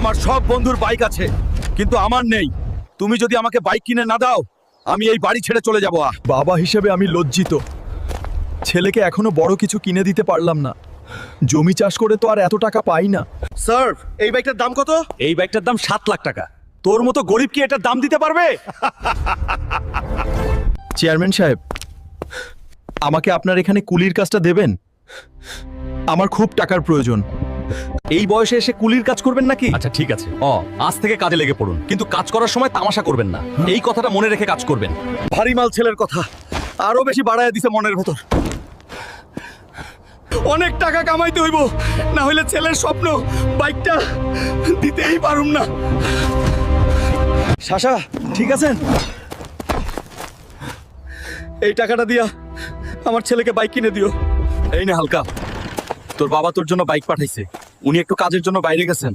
আমার সব বন্ধুর বাইক আছে, কিন্তু আমার নেই। তুমি যদি আমাকে বাইক কিনে না দাও, আমি এই বাড়ি ছেড়ে চলে যাব। বাবা হিসেবে আমি লজ্জিত। ছেলেকে এখনো বড় কিছু কিনে দিতে পারলাম না। জমি চাষ করে তো আর এত টাকা পাই না। স্যার, এই বাইকটার দাম কত? এই বাইকটার দাম 7 লাখ টাকা। তোর মতো গরিব কি এটার দাম দিতে পারবে? চেয়ারম্যান সাহেব, আমাকে আপনার এখানে কুলির কাজটা দেবেন? আমার খুব টাকার প্রয়োজন। এই বয়সে এসে কুলির কাজ করবেন নাকি? আচ্ছা ঠিক আছে, আজ থেকে কাজে লেগে পড়ুন, কিন্তু কাজ করার সময় তামাশা করবেন না। এই কথাটা মনে রেখে কাজ করবেন। ভারী মাল ছেলের কথা আরো বেশি বাড়ায় দিছে মনের ভেতর। অনেক টাকা কামাইতে হইব, না হইলে ছেলের স্বপ্ন বাইকটা দিতেই পারুম না। শাসা, ঠিক আছেন? এই টাকাটা দিয়া আমার ছেলেকে বাইক কিনে দিও। এই নে হালকা, তোর বাবা তোর জন্য বাইক পাঠাইছে। উনি একটু কাজের জন্য বাইরে গেছেন।